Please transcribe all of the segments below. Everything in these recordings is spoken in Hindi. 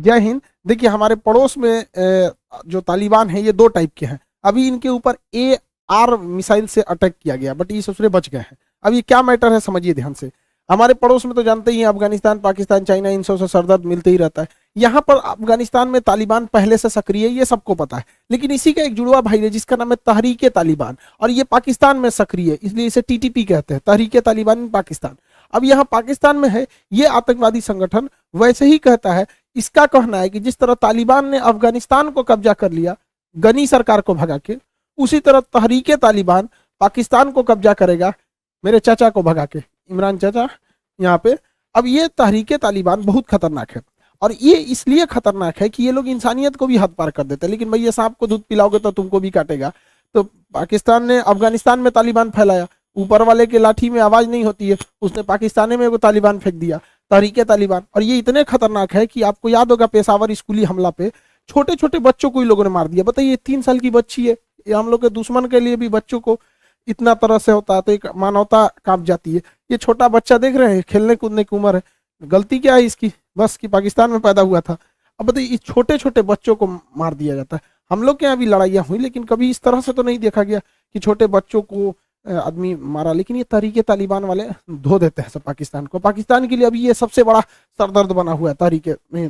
जय हिंद। देखिए हमारे पड़ोस में जो तालिबान है ये दो टाइप के हैं। अभी इनके ऊपर AR मिसाइल से अटैक किया गया, बट ये ससुरे बच गए हैं। अब ये क्या मैटर है समझिए ध्यान से। हमारे पड़ोस में तो जानते ही हैं, अफगानिस्तान, पाकिस्तान, चाइना, इन सब से सरदर्द मिलते ही रहता है। यहाँ पर अफगानिस्तान में तालिबान पहले से सक्रिय है, ये सबको पता है। लेकिन इसी का एक जुड़वा भाई है जिसका नाम है तहरीक तालिबान, और ये पाकिस्तान में सक्रिय है, इसलिए इसे TTP कहते हैं, तहरीक तालिबान पाकिस्तान। अब यहाँ पाकिस्तान में है ये आतंकवादी संगठन, वैसे ही कहता है। इसका कहना है कि जिस तरह तालिबान ने अफगानिस्तान को कब्जा कर लिया गनी सरकार को भगा के, उसी तरह तहरीक तालिबान पाकिस्तान को कब्जा करेगा मेरे चाचा को भगा के, इमरान चाचा यहाँ पे। अब ये तहरीक तालिबान बहुत खतरनाक है, और ये इसलिए खतरनाक है कि ये लोग इंसानियत को भी हद पार कर देते हैं। लेकिन भैया सांप को दूध पिलाओगे तो तुमको भी काटेगा। तो पाकिस्तान ने अफगानिस्तान में तालिबान फैलाया, ऊपर वाले के लाठी में आवाज नहीं होती है, उसने पाकिस्तान में वो तालिबान फेंक दिया, तहरीक तालिबान। और ये इतने खतरनाक है कि आपको याद होगा पेशावर स्कूली हमला पे छोटे छोटे बच्चों को इन लोगों ने मार दिया। बताइए 3 साल की बच्ची है, ये हम लोग के दुश्मन के लिए भी बच्चों को इतना तरह से होता है तो एक मानवता कांप जाती है। ये छोटा बच्चा देख रहे हैं, खेलने कूदने की उम्र है, गलती क्या है इसकी, बस कि पाकिस्तान में पैदा हुआ था। अब बताइए इस छोटे छोटे बच्चों को मार दिया जाता है। हम लोग के यहाँ भी लड़ाइयाँ हुई, लेकिन कभी इस तरह से तो नहीं देखा गया कि छोटे बच्चों को आदमी मारा। लेकिन ये तहरीक तालिबान वाले धो देते हैं सब पाकिस्तान को। पाकिस्तान के लिए अभी ये सबसे बड़ा सरदर्द बना हुआ है तहरीक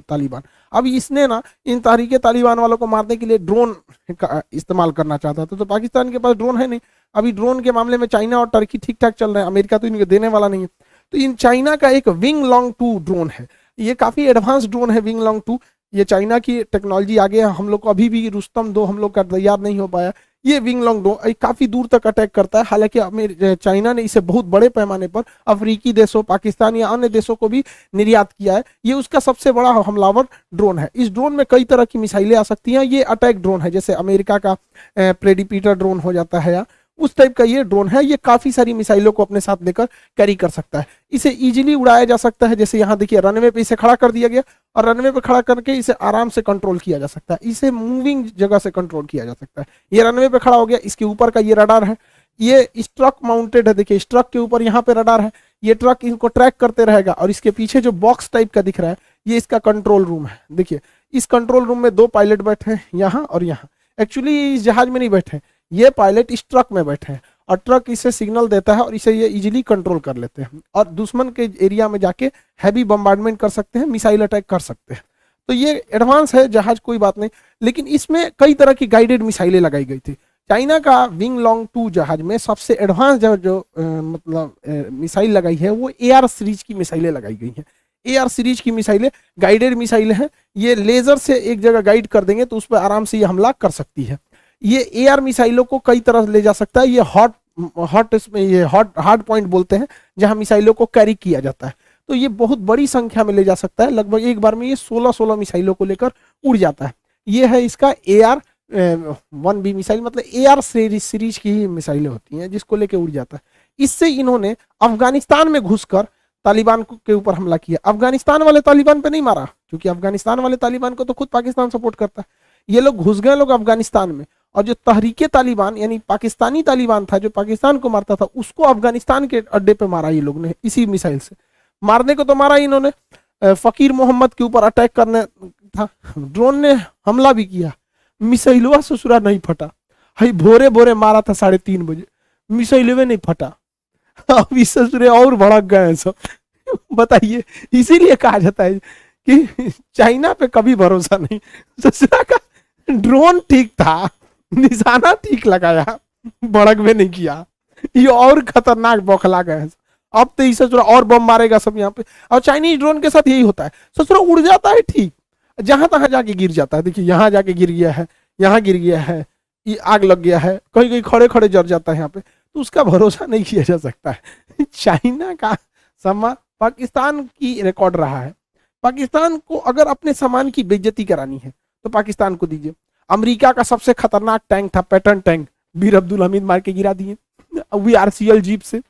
तालिबान। अब इसने ना इन तहरीक तालिबान वालों को मारने के लिए ड्रोन का इस्तेमाल करना चाहता था, तो पाकिस्तान के पास ड्रोन है नहीं। अभी ड्रोन के मामले में चाइना और टर्की ठीक ठाक चल रहे हैं, अमेरिका तो इनको देने वाला नहीं है। तो इन चाइना का एक विंग लॉन्ग 2 ड्रोन है, ये काफी एडवांस ड्रोन है विंग लॉन्ग 2। ये चाइना की टेक्नोलॉजी आगे है, हम लोग को अभी भी रुस्तम 2 हम लोग का तैयार नहीं हो पाया। ये विंग लॉन्ग ड्रोन काफी दूर तक अटैक करता है। हालांकि चाइना ने इसे बहुत बड़े पैमाने पर अफ्रीकी देशों, पाकिस्तान या अन्य देशों को भी निर्यात किया है। ये उसका सबसे बड़ा हमलावर ड्रोन है। इस ड्रोन में कई तरह की मिसाइलें आ सकती हैं। ये अटैक ड्रोन है, जैसे अमेरिका का प्रेडिपीटर ड्रोन हो जाता है, या उस टाइप का ये ड्रोन है। ये काफी सारी मिसाइलों को अपने साथ लेकर कैरी कर सकता है। इसे इजीली उड़ाया जा सकता है, जैसे यहाँ देखिए रनवे पे इसे खड़ा कर दिया गया, और रनवे पे खड़ा करके इसे आराम से कंट्रोल किया जा सकता है। इसे मूविंग जगह से कंट्रोल किया जा सकता है। ये रनवे पे खड़ा हो गया, इसके ऊपर का ये रडार है, ये ट्रक माउंटेड है। देखिए इस ट्रक के ऊपर यहाँ पे रडार है, ये ट्रक इनको ट्रैक करते रहेगा। और इसके पीछे जो बॉक्स टाइप का दिख रहा है ये इसका कंट्रोल रूम है। देखिए इस कंट्रोल रूम में 2 पायलट बैठे हैं, यहाँ और यहाँ। एक्चुअली इस जहाज में नहीं बैठे, ये पायलट इस ट्रक में बैठे हैं, और ट्रक इसे सिग्नल देता है और इसे ये इजीली कंट्रोल कर लेते हैं, और दुश्मन के एरिया में जाके हैवी बम्बार्डमेंट कर सकते हैं, मिसाइल अटैक कर सकते हैं। तो ये एडवांस है जहाज, कोई बात नहीं। लेकिन इसमें कई तरह की गाइडेड मिसाइलें लगाई गई थी। चाइना का विंग लॉन्ग 2 जहाज में सबसे एडवांस जो मिसाइल लगाई है वो AR सीरीज की मिसाइलें लगाई गई हैं। AR सीरीज की मिसाइलें गाइडेड मिसाइलें हैं। ये लेजर से एक जगह गाइड कर देंगे तो उस पर आराम से ये हमला कर सकती है। ये AR मिसाइलों को कई तरह ले जा सकता है। ये हार्ड पॉइंट बोलते हैं, जहां मिसाइलों को कैरी किया जाता है। तो ये बहुत बड़ी संख्या में ले जा सकता है, लगभग एक बार में ये 16 मिसाइलों को लेकर उड़ जाता है। ये है इसका AR-1B मिसाइल, मतलब AR सीरीज की ही मिसाइलें होती हैं जिसको लेकर उड़ जाता है। इससे इन्होंने अफगानिस्तान में घुसकर तालिबान के ऊपर हमला किया। अफगानिस्तान वाले तालिबान पे नहीं मारा, क्योंकि अफगानिस्तान वाले तालिबान को तो खुद पाकिस्तान सपोर्ट करता है। ये लोग घुस गए अफगानिस्तान में, और जो तहरीके तालिबान यानी पाकिस्तानी तालिबान था जो पाकिस्तान को मारता था, उसको अफगानिस्तान के अड्डे पे मारा ये लोग ने इसी मिसाइल से। मारने को तो मारा इन्होंने, फकीर मोहम्मद के ऊपर अटैक करने था, ड्रोन ने हमला भी किया, मिसाइलवा ससुरा नहीं फटा। भाई भोरे भोरे मारा था 3:30 बजे, मिसाइलवे नहीं फटा। अब इस ससुरे और भड़क गए हैं सब। बताइए, इसीलिए कहा जाता है कि चाइना पे कभी भरोसा नहीं। ससुरा का ड्रोन ठीक था, निशाना ठीक लगाया, भड़क में नहीं किया। ये और खतरनाक बौखला गए। अब तो इसे और बम मारेगा सब यहाँ पे। और चाइनीज ड्रोन के साथ यही होता है, ससुरा उड़ जाता है ठीक, जहां तहां जाके गिर जाता है। देखिए यहाँ जाके गिर गया है, यहाँ गिर गया है, ये आग लग गया है, कहीं कहीं खड़े खड़े जल जाता है यहाँ पे। तो उसका भरोसा नहीं किया जा सकता है। चाइना का सामान पाकिस्तान की रिकॉर्ड रहा है। पाकिस्तान को अगर अपने सामान की बेइज्जती करानी है तो पाकिस्तान को दीजिए। अमेरिका का सबसे खतरनाक टैंक था पैटर्न टैंक, बीर अब्दुल हमीद मार के गिरा दिए VRCL जीप से।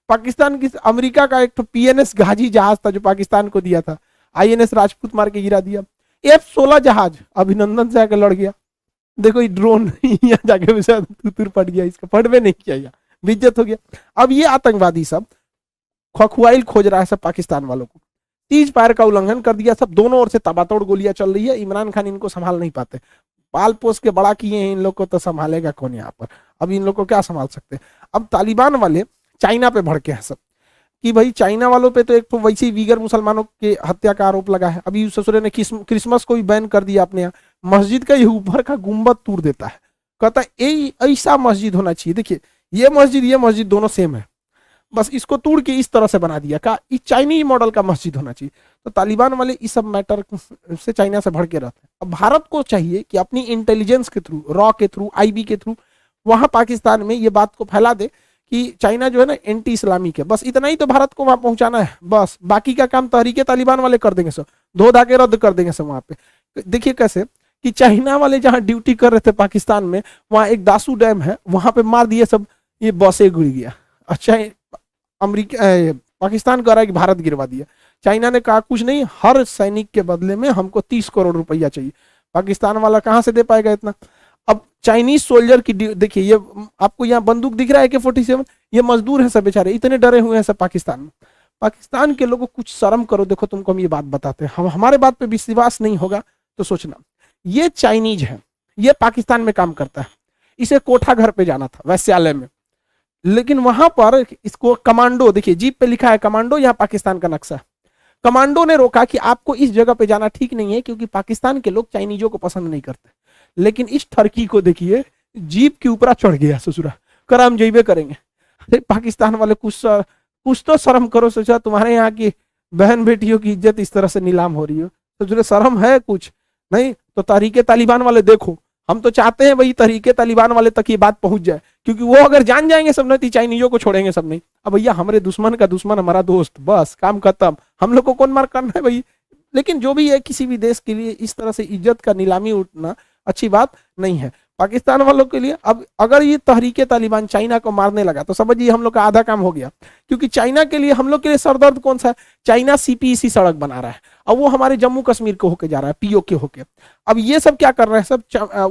पाकिस्तान की अमेरिका का एक तो PNS गाजी जहाज था जो पाकिस्तान को दिया था, INS राजपूत मार के गिरा दिया। F-16 जहाज अभिनंदन से आकर लड़ गया। देखो ये ड्रोन यहाँ जाके तुर पट गया, इसका पट में नहीं किया, बेइज्जत हो गया। अब ये आतंकवादी सब खखुआइल खोज रहा है सब पाकिस्तान वालों को। तीज फायर का उल्लंघन कर दिया। सब दोनों ओर से तबातोड़ गोलियां चल रही है, इमरान खान इनको संभाल नहीं पाते, पाल पोस के बड़ा किए हैं, इन लोग को तो संभालेगा कौन यहाँ पर, अब इन लोग को क्या संभाल सकते हैं। अब तालिबान वाले चाइना पे भड़के हैं सब कि भाई चाइना वालों पे तो एक तो वैसे ही वीगर मुसलमानों के हत्या का आरोप लगा है, अभी ससुरे ने क्रिसमस को भी बैन कर दिया अपने यहाँ, मस्जिद का ये ऊपर का गुंबद तोड़ देता है, कहता है ऐसा मस्जिद होना चाहिए, देखिए ये मस्जिद दोनों सेम है, बस इसको तोड़ के इस तरह से बना दिया, का इस चाइनीज मॉडल का मस्जिद होना चाहिए। तो तालिबान वाले इस सब मैटर से चाइना से भड़के रहते हैं। अब भारत को चाहिए कि अपनी इंटेलिजेंस के थ्रू, रॉ के थ्रू, आईबी के थ्रू वहां पाकिस्तान में ये बात को फैला दे कि चाइना जो है ना एंटी इस्लामिक है, बस इतना ही तो भारत को वहां पहुंचाना है, बस बाकी का काम तहरीके तालिबान वाले कर देंगे, सब धो धा के रद्द कर देंगे सब वहां पे। देखिए कैसे कि चाइना वाले जहां ड्यूटी कर रहे थे पाकिस्तान में, वहां एक दासू डैम है, वहां पे मार दिए सब, ये बसे गिर गया। अच्छा अमेरिका पाकिस्तान कह रहा है कि भारत गिरवा दिया, चाइना ने कहा कुछ नहीं, हर सैनिक के बदले में हमको 30 करोड़ रुपया चाहिए। पाकिस्तान वाला कहां से दे पाएगा इतना। अब चाइनीज सोल्जर की देखिए, ये आपको यहाँ बंदूक दिख रहा है AK-47, ये मजदूर है सब बेचारे, इतने डरे हुए हैं सब पाकिस्तान में। पाकिस्तान के लोगों को कुछ शर्म करो, देखो तुमको हम ये बात बताते हैं, हम हमारे बात पे विश्वास नहीं होगा तो सोचना, ये चाइनीज है, ये पाकिस्तान में काम करता है, इसे कोठा घर पे जाना था वैश्यालय में, लेकिन वहां पर इसको कमांडो, देखिए जीप पे लिखा है कमांडो, यहाँ पाकिस्तान का नक्शा, कमांडो ने रोका कि आपको इस जगह पे जाना ठीक नहीं है, क्योंकि पाकिस्तान के लोग चाइनीजों को पसंद नहीं करते। लेकिन इस ठरकी को देखिए, जीप के ऊपर चढ़ गया ससुरा, कर हम जइबे करेंगे। अरे पाकिस्तान वाले कुछ तो शर्म करो, सोचा तुम्हारे यहाँ की बहन बेटियों की इज्जत इस तरह से नीलाम हो रही हो, तो शर्म है कुछ नहीं। तो तहरीके तालिबान वाले देखो, हम तो चाहते हैं भाई तहरीके तालिबान वाले तक ये बात पहुंच जाए, क्योंकि वो अगर जान जाएंगे सब नहीं, चाइनीजों को छोड़ेंगे सब नहीं। अब भैया हमारे दुश्मन का दुश्मन हमारा दोस्त, बस काम खत्म, हम लोग को कौन मार करना है भाई। लेकिन जो भी है, किसी भी देश के लिए इस तरह से इज्जत का नीलामी उठना अच्छी बात नहीं है। पाकिस्तान वालों के लिए अब अगर ये तहरीके तालिबान चाइना को मारने लगा तो समझिए हम लोग का आधा काम हो गया, क्योंकि चाइना के लिए, हम लोग के लिए सरदर्द कौन सा है, चाइना CPEC सड़क बना रहा है, अब वो हमारे जम्मू कश्मीर को होके जा रहा है, POK होके। अब ये सब क्या कर रहे हैं सब,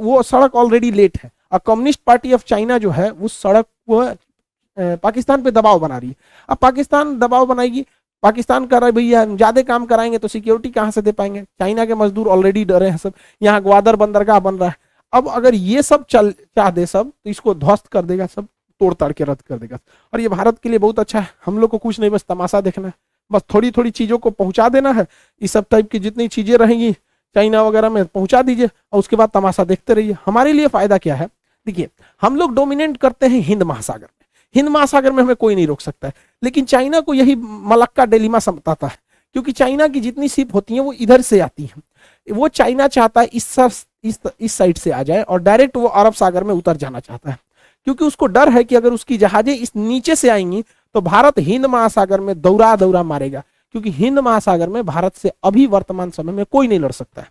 वो सड़क ऑलरेडी लेट है, और कम्युनिस्ट पार्टी ऑफ चाइना जो है उस सड़क को पाकिस्तान पे दबाव बना रही है। अब पाकिस्तान दबाव बनाएगी, पाकिस्तान कर रहा है भैया हम ज्यादा काम कराएंगे तो सिक्योरिटी कहां से दे पाएंगे, चाइना के मजदूर ऑलरेडी डरे हैं सब, यहाँ ग्वादर बंदरगाह बन रहा है। अब अगर ये सब चाह दे सब, तो इसको ध्वस्त कर देगा सब, तोड़ ताड़ के रद्द कर देगा। और ये भारत के लिए बहुत अच्छा है, हम लोग को कुछ नहीं, बस तमाशा देखना है, बस थोड़ी थोड़ी चीजों को पहुंचा देना है, इस सब टाइप की जितनी चीजें रहेंगी चाइना वगैरह में पहुंचा दीजिए, और उसके बाद तमाशा देखते रहिए। हमारे लिए फायदा क्या है, देखिए हम लोग डोमिनेट करते हैं हिंद महासागर में, हिंद महासागर में हमें कोई नहीं रोक सकता है, लेकिन चाइना को यही मलक्का डिलेमा समझाता है, क्योंकि चाइना की जितनी शिप होती हैं वो इधर से आती हैं, वो चाइना चाहता है इस साइड से आ जाए, और डायरेक्ट वो अरब सागर में उतर जाना चाहता है, क्योंकि उसको डर है कि अगर उसकी जहाजें इस नीचे से आएंगी तो भारत हिंद महासागर में दौरा दौरा मारेगा, क्योंकि हिंद महासागर में भारत से अभी वर्तमान समय में कोई नहीं लड़ सकता है,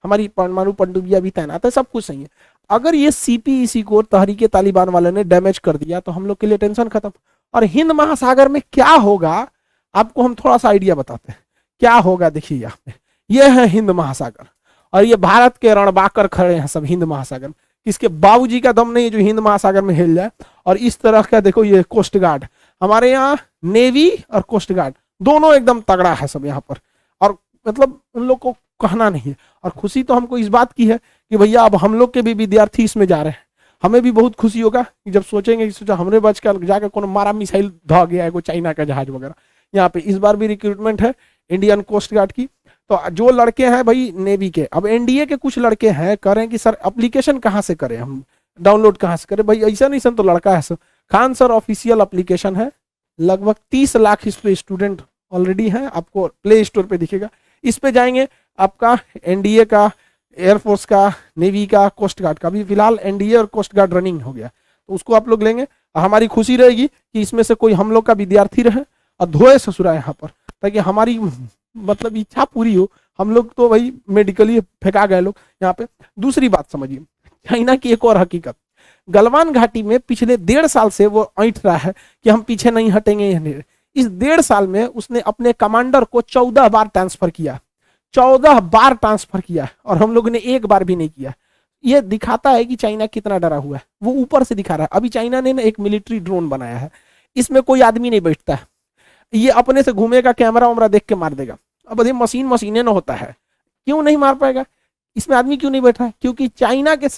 हमारी परमाणु पनडुब्बियां भी तैनात है, सब कुछ सही है। अगर ये CPEC को तहरीके तालिबान वाले ने डैमेज कर दिया तो हम लोग के लिए टेंशन खत्म। और हिंद महासागर में क्या होगा, आपको हम थोड़ा सा आइडिया बताते हैं क्या होगा। देखिए यहाँ पे ये है हिंद महासागर, और ये भारत के रणबाकर खड़े हैं सब हिंद महासागर में, किसके बाबूजी का दम नहीं है जो हिंद महासागर में हिल जाए। और इस तरह का देखो, ये कोस्ट गार्ड, हमारे यहाँ नेवी और कोस्ट गार्ड दोनों एकदम तगड़ा है सब यहाँ पर, और मतलब उन लोग को कहना नहीं है। और खुशी तो हमको इस बात की है कि भैया अब हम लोग के भी विद्यार्थी इसमें जा रहे हैं, हमें भी बहुत खुशी होगा कि जब सोचेंगे कि सोचा हमने बच कर जाकर कोनो मारा मिसाइल धा गया है कोई चाइना का जहाज वगैरह। यहाँ पे इस बार भी रिक्रूटमेंट है इंडियन कोस्ट गार्ड की, तो जो लड़के हैं भाई नेवी के, अब NDA के कुछ लड़के हैं कह रहे हैं कि सर एप्लीकेशन कहाँ से करें, हम डाउनलोड कहाँ से करें। भाई ऐसा नहीं सर, तो लड़का है sir, Khan sir official application है, लगभग 30 लाख इस पे स्टूडेंट ऑलरेडी हैं, आपको प्ले स्टोर पे दिखेगा, इस पे जाएंगे आपका NDA का, एयरफोर्स का, नेवी का, कोस्ट गार्ड का, भी फिलहाल NDA और कोस्ट गार्ड रनिंग हो गया, तो उसको आप लोग लेंगे। हमारी खुशी रहेगी कि इसमें से कोई हम लोग का विद्यार्थी रहे और धोए ससुरा यहाँ पर, ताकि हमारी मतलब इच्छा पूरी हो। हम लोग तो भाई मेडिकली फेंका गए लोग यहाँ पे। दूसरी बात समझिए, चाइना की एक और हकीकत, गलवान घाटी में पिछले 1.5 साल से वो ऐंठ रहा है कि हम पीछे नहीं हटेंगे। इस 1.5 साल में उसने अपने कमांडर को 14 बार ट्रांसफर किया, 14 बार ट्रांसफर किया, और हम लोगों ने एक बार भी नहीं किया। ये दिखाता है कि चाइना कितना डरा हुआ है, वो ऊपर से दिखा रहा है। अभी चाइना ने ना एक मिलिट्री ड्रोन बनाया है, इसमें कोई आदमी नहीं बैठता है, ये अपने से घूमेगा, कैमरा वैमरा देख के मार देगा। अब ये मशीनें ना होता है, क्यों नहीं मार पाएगा? इसमें आदमी क्यों नहीं बैठा है? क्योंकि चाइना के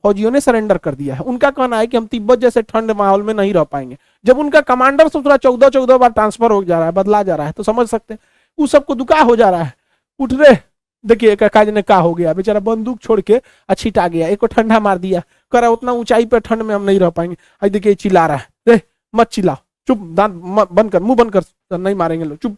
फौजियों ने सरेंडर कर दिया है। उनका कहना है कि हम तिब्बत जैसे ठंड माहौल में नहीं रह पाएंगे। जब उनका कमांडर सोच 14 बार ट्रांसफर हो जा रहा है, बदला जा रहा है, तो समझ सकते हैं उस सबको दुका हो जा रहा है। उठ रहे, देखिए काज ने का हो गया, बेचारा बंदूक छोड़ के छिटा गया, एक को ठंडा मार दिया, करा उतना ऊंचाई पे ठंड में हम नहीं रह पाएंगे। आज देखिए चिल्ला रहा है, मत चिल्लाओ, चुप, दांत बंद कर, मुंह बंद कर, नहीं मारेंगे लोग, चुप।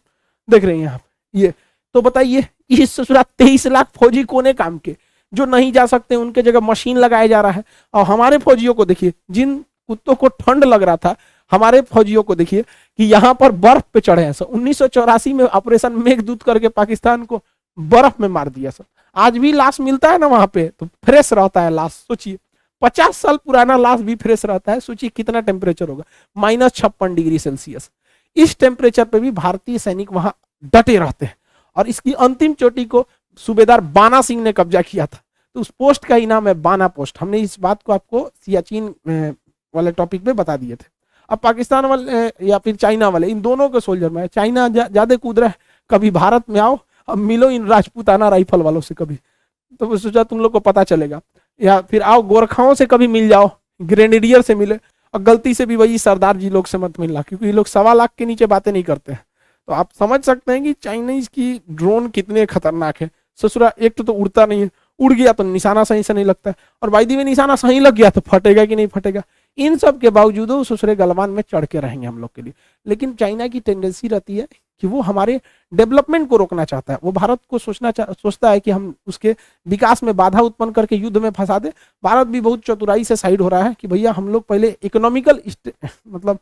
देख रहे हैं आप ये, तो बताइए इस 23 लाख फौजी कोने काम के जो नहीं जा सकते, उनके जगह मशीन लगाया जा रहा है। और हमारे फौजियों को देखिए, जिन कुत्तों को ठंड लग रहा था, हमारे फौजियों को देखिए कि यहाँ पर बर्फ पे चढ़े हैं सर। 1984 में ऑपरेशन मेघदूत करके पाकिस्तान को बर्फ में मार दिया सर। आज भी लाश मिलता है ना वहां पे, तो फ्रेश रहता है लाश। सोचिए 50 साल पुराना लाश भी फ्रेश रहता है। सोचिए कितना टेम्परेचर होगा, -56 डिग्री सेल्सियस। इस टेम्परेचर पे भी भारतीय सैनिक वहां डटे रहते हैं। और इसकी अंतिम चोटी को सूबेदार बाना सिंह ने कब्जा किया था, तो उस पोस्ट का ही नाम है बाना पोस्ट। हमने इस बात को आपको सियाचिन वाले टॉपिक पे बता दिए थे। अब पाकिस्तान वाले या फिर चाइना वाले, इन दोनों के सोल्जर में चाइना ज्यादा कूद रहा है। कभी भारत में आओ, अब मिलो इन राजपूताना राइफल वालों से कभी, तो सोचा तुम लोग को पता चलेगा। या फिर आओ गोरखाओं से कभी मिल जाओ, ग्रेनेडियर से मिले, और गलती से भी वही सरदार जी लोग से मत मिलना, क्योंकि ये लोग 1.25 लाख के नीचे बातें नहीं करते हैं। तो आप समझ सकते हैं कि चाइनीज की ड्रोन कितने खतरनाक है। ससुरा एक तो उड़ता नहीं है, उड़ गया तो निशाना सही से नहीं लगता है, और वायदी में निशाना सही लग गया तो फटेगा कि नहीं फटेगा। इन सब के बावजूद ससुरे गलवान में चढ़ के रहेंगे हम लोग के लिए। लेकिन चाइना की टेंडेंसी रहती है कि वो हमारे डेवलपमेंट को रोकना चाहता है। वो भारत को सोचता है कि हम उसके विकास में बाधा उत्पन्न करके युद्ध में फंसा दे। भारत भी बहुत चतुराई से साइड हो रहा है कि भैया हम लोग पहले इकोनॉमिकल मतलब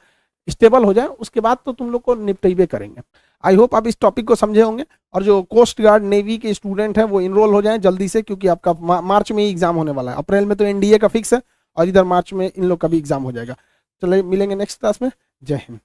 स्टेबल हो जाए, उसके बाद तो तुम लोग को निपटेबे करेंगे। आई होप आप इस टॉपिक को समझे होंगे। और जो कोस्ट गार्ड नेवी के स्टूडेंट हैं वो इनरोल हो जाएं जल्दी से, क्योंकि आपका मार्च में ही एग्जाम होने वाला है। अप्रैल में तो एनडीए का फिक्स है, और इधर मार्च में इन लोग का भी एग्जाम हो जाएगा। चलिए मिलेंगे नेक्स्ट क्लास में। जय हिंद।